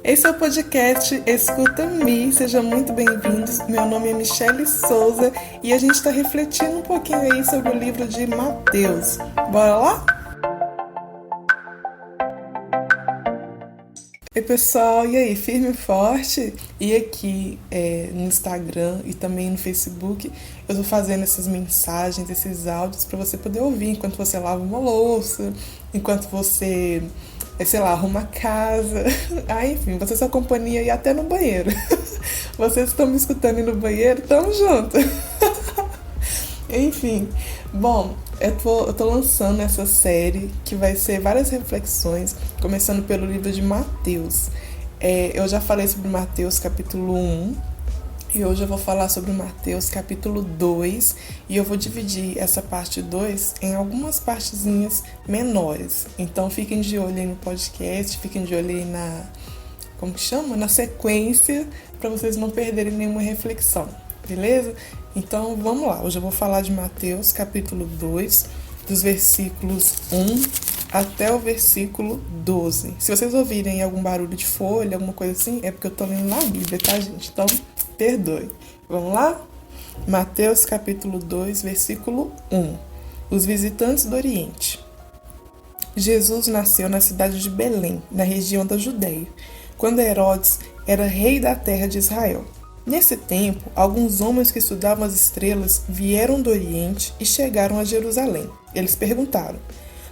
Esse é o podcast Escuta-me, sejam muito bem-vindos. Meu nome é Michele Souza e a gente está refletindo um pouquinho aí sobre o livro de Mateus. Bora lá? Oi pessoal, e aí, firme e forte? E aqui no Instagram e também no Facebook eu tô fazendo essas mensagens, esses áudios para você poder ouvir enquanto você lava uma louça, enquanto você, sei lá, arruma a casa. Enfim, você é sua companhia e até no banheiro. Vocês estão me escutando aí no banheiro? Tamo junto! Enfim, bom, eu tô lançando essa série que vai ser várias reflexões, começando pelo livro de Mateus. Eu já falei sobre Mateus capítulo 1 e hoje eu vou falar sobre Mateus capítulo 2 e eu vou dividir essa parte 2 em algumas partezinhas menores. Então fiquem de olho aí no podcast, fiquem de olho aí na sequência, para vocês não perderem nenhuma reflexão. Beleza? Então vamos lá, hoje eu vou falar de Mateus capítulo 2, dos versículos 1 até o versículo 12. Se vocês ouvirem algum barulho de folha, alguma coisa assim, é porque eu tô lendo na Bíblia, tá, gente? Então, perdoe. Vamos lá? Mateus capítulo 2, versículo 1. Os visitantes do Oriente. Jesus nasceu na cidade de Belém, na região da Judéia, quando Herodes era rei da terra de Israel. Nesse tempo, alguns homens que estudavam as estrelas vieram do Oriente e chegaram a Jerusalém. Eles perguntaram: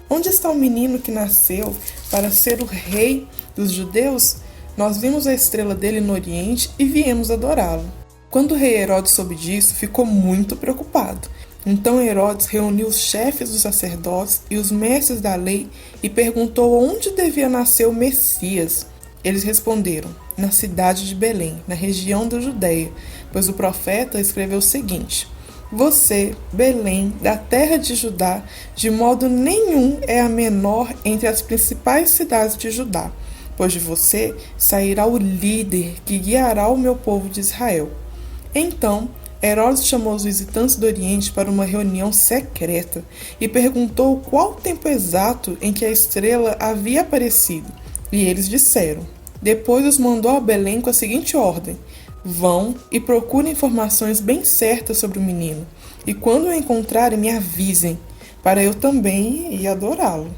onde está o menino que nasceu para ser o rei dos judeus? Nós vimos a estrela dele no Oriente e viemos adorá-lo. Quando o rei Herodes soube disso, ficou muito preocupado. Então Herodes reuniu os chefes dos sacerdotes e os mestres da lei e perguntou onde devia nascer o Messias. Eles responderam: na cidade de Belém, na região da Judéia, pois o profeta escreveu o seguinte: você, Belém, da terra de Judá, de modo nenhum é a menor entre as principais cidades de Judá, pois de você sairá o líder que guiará o meu povo de Israel. Então, Herodes chamou os visitantes do Oriente para uma reunião secreta e perguntou qual o tempo exato em que a estrela havia aparecido. E eles disseram. Depois os mandou a Belém com a seguinte ordem: vão e procurem informações bem certas sobre o menino, e quando o encontrarem me avisem, para eu também ir adorá-lo.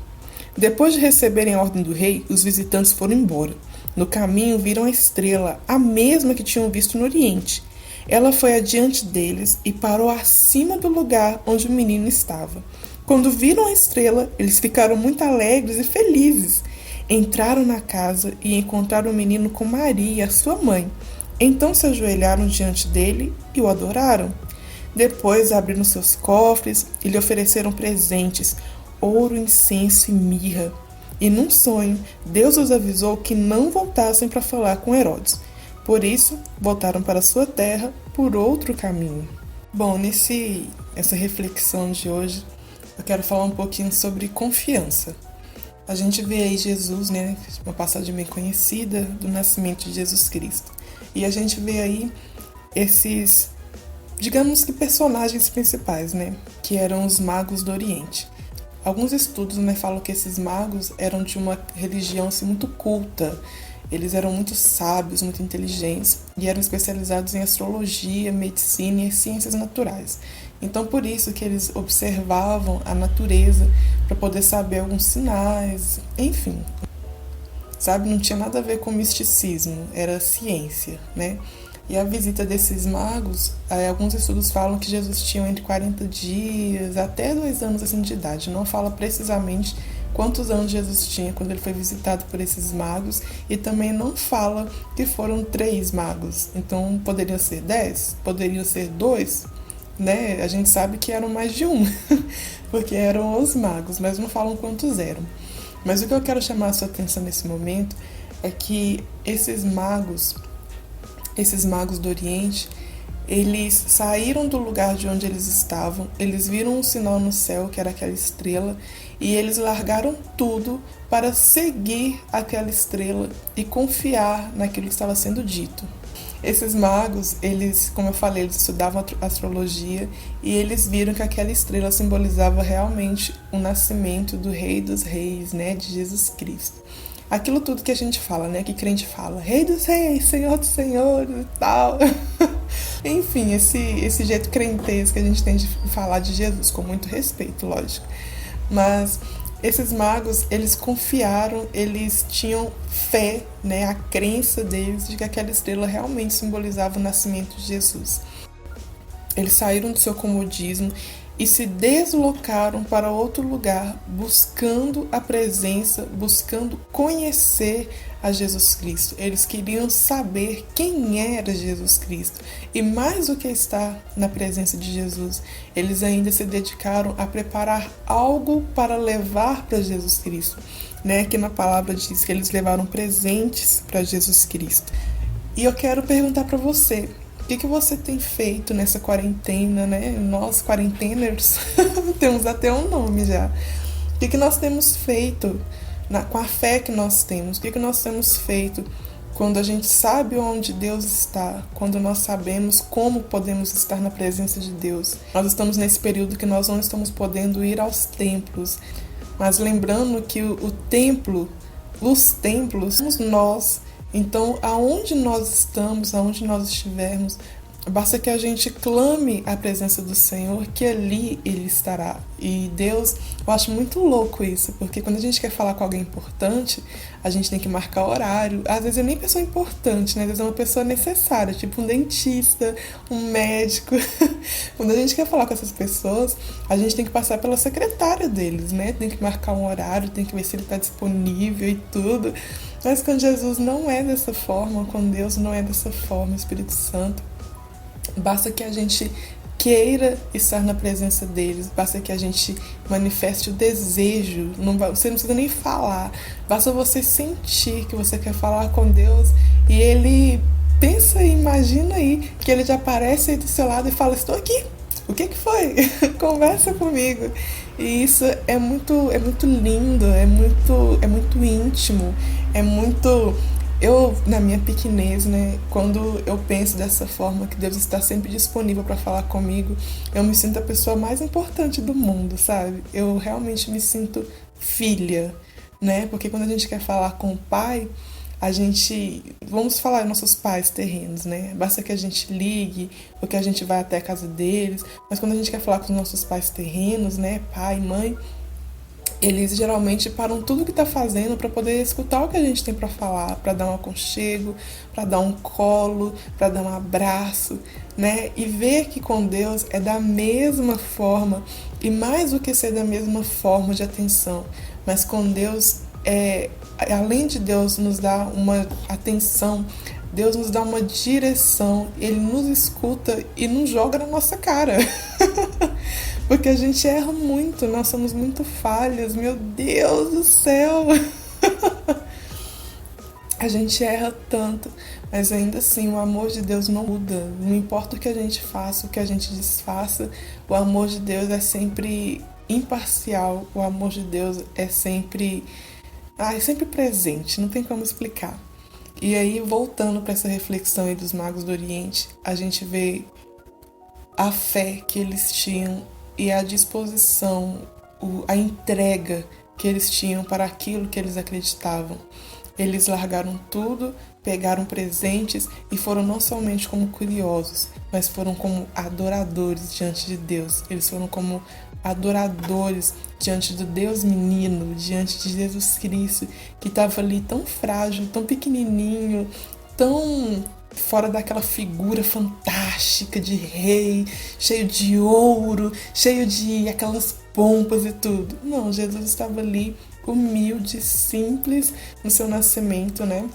Depois de receberem a ordem do rei, os visitantes foram embora. No caminho viram a estrela, a mesma que tinham visto no Oriente. Ela foi adiante deles e parou acima do lugar onde o menino estava. Quando viram a estrela, eles ficaram muito alegres e felizes. Entraram na casa e encontraram o menino com Maria, sua mãe. Então se ajoelharam diante dele e o adoraram. Depois abriram seus cofres e lhe ofereceram presentes, ouro, incenso e mirra. E num sonho, Deus os avisou que não voltassem para falar com Herodes. Por isso, voltaram para sua terra por outro caminho. Bom, essa reflexão de hoje, eu quero falar um pouquinho sobre confiança. A gente vê aí Jesus, né, uma passagem bem conhecida do nascimento de Jesus Cristo. E a gente vê aí esses, digamos que personagens principais, né, que eram os magos do Oriente. Alguns estudos, né, falam que esses magos eram de uma religião assim, muito culta. Eles eram muito sábios, muito inteligentes e eram especializados em astrologia, medicina e ciências naturais. Então, por isso que eles observavam a natureza para poder saber alguns sinais, enfim. Sabe, não tinha nada a ver com misticismo, era ciência, né? E a visita desses magos, alguns estudos falam que Jesus tinha entre 40 dias até 2 anos assim, de idade. Não fala precisamente quantos anos Jesus tinha quando ele foi visitado por esses magos e também não fala que foram 3 magos. Então, poderiam ser 10? Poderiam ser 2? Né? A gente sabe que eram mais de um, porque eram os magos, mas não falam quantos eram. Mas o que eu quero chamar a sua atenção nesse momento é que esses magos do Oriente, eles saíram do lugar de onde eles estavam, eles viram um sinal no céu, que era aquela estrela, e eles largaram tudo para seguir aquela estrela e confiar naquilo que estava sendo dito. Esses magos, eles, como eu falei, eles estudavam astrologia e eles viram que aquela estrela simbolizava realmente o nascimento do Rei dos Reis, né, de Jesus Cristo. aquilo tudo que a gente fala, né? Que crente fala, Rei dos Reis, Senhor dos Senhores e tal. Enfim, esse jeito crentez que a gente tem de falar de Jesus, com muito respeito, lógico. Mas esses magos, eles confiaram, eles tinham fé, né, a crença deles de que aquela estrela realmente simbolizava o nascimento de Jesus. Eles saíram do seu comodismo e se deslocaram para outro lugar, buscando a presença, buscando conhecer a Jesus Cristo. Eles queriam saber quem era Jesus Cristo. E mais do que estar na presença de Jesus, eles ainda se dedicaram a preparar algo para levar para Jesus Cristo. Né? Que na palavra diz que eles levaram presentes para Jesus Cristo. E eu quero perguntar para você, o que você tem feito nessa quarentena, né? Nós, quarenteners, temos até um nome já. O que nós temos feito com a fé que nós temos? O que nós temos feito quando a gente sabe onde Deus está? Quando nós sabemos como podemos estar na presença de Deus? Nós estamos nesse período que nós não estamos podendo ir aos templos. Mas lembrando que o templo, os templos, somos nós. Então, aonde nós estamos, aonde nós estivermos, basta que a gente clame a presença do Senhor, que ali Ele estará. E Deus, eu acho muito louco isso, porque quando a gente quer falar com alguém importante, a gente tem que marcar horário. Às vezes é nem pessoa importante, né? Às vezes é uma pessoa necessária, tipo um dentista, um médico. Quando a gente quer falar com essas pessoas, a gente tem que passar pela secretária deles, né? Tem que marcar um horário, tem que ver se ele está disponível e tudo. Mas com Jesus não é dessa forma, com Deus não é dessa forma, Espírito Santo. Basta que a gente queira estar na presença deles, basta que a gente manifeste o desejo, você não precisa nem falar, basta você sentir que você quer falar com Deus e Ele pensa e imagina aí que Ele já aparece aí do seu lado e fala, estou aqui, o que foi? Conversa comigo. E isso é muito lindo, é muito íntimo, é muito... Eu, na minha pequenez, né, quando eu penso dessa forma, que Deus está sempre disponível para falar comigo, eu me sinto a pessoa mais importante do mundo, sabe? Eu realmente me sinto filha, né? Porque quando a gente quer falar com o Pai, a gente... Vamos falar nossos pais terrenos, né? Basta que a gente ligue, ou que a gente vai até a casa deles, mas quando a gente quer falar com os nossos pais terrenos, né, pai, mãe, eles geralmente param tudo que está fazendo para poder escutar o que a gente tem para falar, para dar um aconchego, para dar um colo, para dar um abraço, né? E ver que com Deus é da mesma forma, e mais do que ser da mesma forma de atenção, mas com Deus, além de Deus nos dar uma atenção, Deus nos dá uma direção, Ele nos escuta e nos joga na nossa cara. Porque a gente erra muito, nós somos muito falhas, meu Deus do céu! A gente erra tanto, mas ainda assim o amor de Deus não muda. Não importa o que a gente faça, o que a gente desfaça, o amor de Deus é sempre imparcial, o amor de Deus é sempre presente, não tem como explicar. E aí, voltando para essa reflexão aí dos magos do Oriente, a gente vê a fé que eles tinham e a disposição, a entrega que eles tinham para aquilo que eles acreditavam. Eles largaram tudo, pegaram presentes e foram não somente como curiosos, mas foram como adoradores diante de Deus. Eles foram como adoradores diante do Deus menino, diante de Jesus Cristo, que estava ali tão frágil, tão pequenininho, tão fora daquela figura fantástica de rei, cheio de ouro, cheio de aquelas pompas e tudo. Não, Jesus estava ali humilde, simples no seu nascimento, né?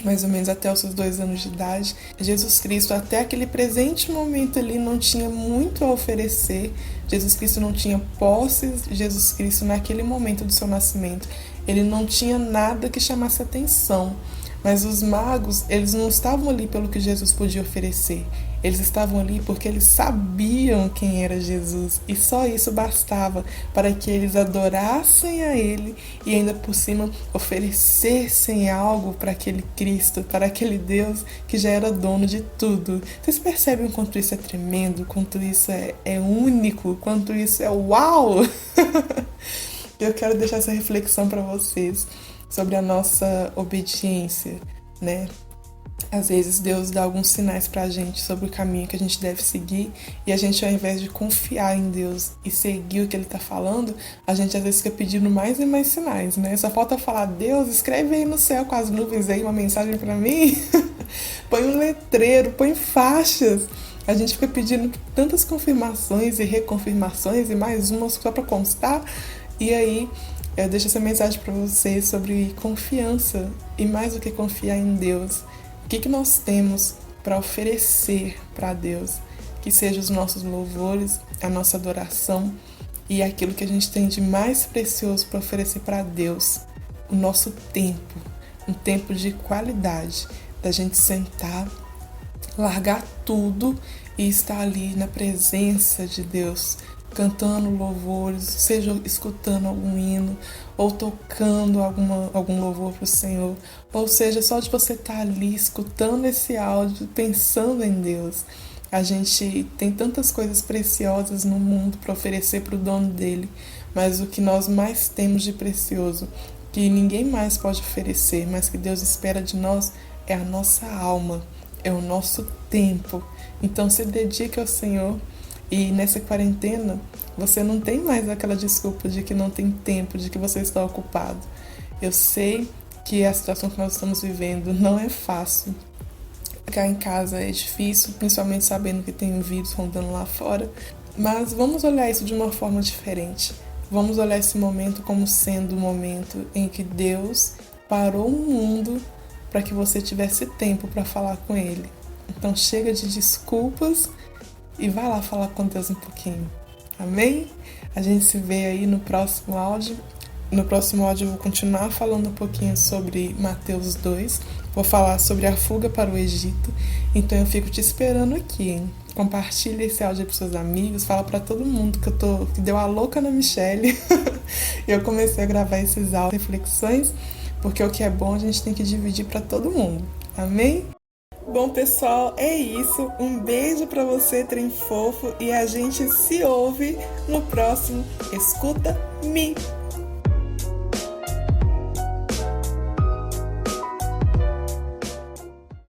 Mais ou menos até os seus 2 anos de idade. Jesus Cristo, até aquele presente momento ali, não tinha muito a oferecer. Jesus Cristo não tinha posses. Jesus Cristo, naquele momento do seu nascimento, ele não tinha nada que chamasse atenção. Mas os magos, eles não estavam ali pelo que Jesus podia oferecer. Eles estavam ali porque eles sabiam quem era Jesus. E só isso bastava para que eles adorassem a Ele e ainda por cima oferecessem algo para aquele Cristo, para aquele Deus que já era dono de tudo. Vocês percebem o quanto isso é tremendo, quanto isso é único, quanto isso é uau! Eu quero deixar essa reflexão para vocês. sobre a nossa obediência, né? Às vezes Deus dá alguns sinais pra gente sobre o caminho que a gente deve seguir e a gente, ao invés de confiar em Deus e seguir o que Ele tá falando, a gente às vezes fica pedindo mais e mais sinais, né? Só falta falar: Deus, escreve aí no céu com as nuvens aí uma mensagem pra mim. Põe um letreiro, põe faixas. A gente fica pedindo tantas confirmações e reconfirmações e mais umas só pra constar. E aí eu deixo essa mensagem pra vocês sobre confiança e mais do que confiar em Deus. O que nós temos para oferecer para Deus? Que sejam os nossos louvores, a nossa adoração e aquilo que a gente tem de mais precioso para oferecer para Deus, o nosso tempo, um tempo de qualidade, da gente sentar, largar tudo e estar ali na presença de Deus, cantando louvores, seja escutando algum hino, ou tocando algum louvor para o Senhor, ou seja, só de você estar ali escutando esse áudio, pensando em Deus. A gente tem tantas coisas preciosas no mundo para oferecer para o dono dele, mas o que nós mais temos de precioso, que ninguém mais pode oferecer, mas que Deus espera de nós, é a nossa alma, é o nosso tempo. Então se dedique ao Senhor. E nessa quarentena, você não tem mais aquela desculpa de que não tem tempo, de que você está ocupado. Eu sei que a situação que nós estamos vivendo não é fácil. Ficar em casa é difícil, principalmente sabendo que tem um vírus rondando lá fora. Mas vamos olhar isso de uma forma diferente. Vamos olhar esse momento como sendo um momento em que Deus parou o mundo para que você tivesse tempo para falar com Ele. Então chega de desculpas e vai lá falar com Deus um pouquinho. Amém? A gente se vê aí no próximo áudio. No próximo áudio eu vou continuar falando um pouquinho sobre Mateus 2. Vou falar sobre a fuga para o Egito. Então eu fico te esperando aqui, hein? Compartilha esse áudio para seus amigos. Fala para todo mundo que deu a louca na Michelle. Eu comecei a gravar esses áudios, reflexões, porque o que é bom a gente tem que dividir para todo mundo. Amém? Bom, pessoal, é isso. Um beijo pra você, trem fofo, e a gente se ouve no próximo Escuta-me.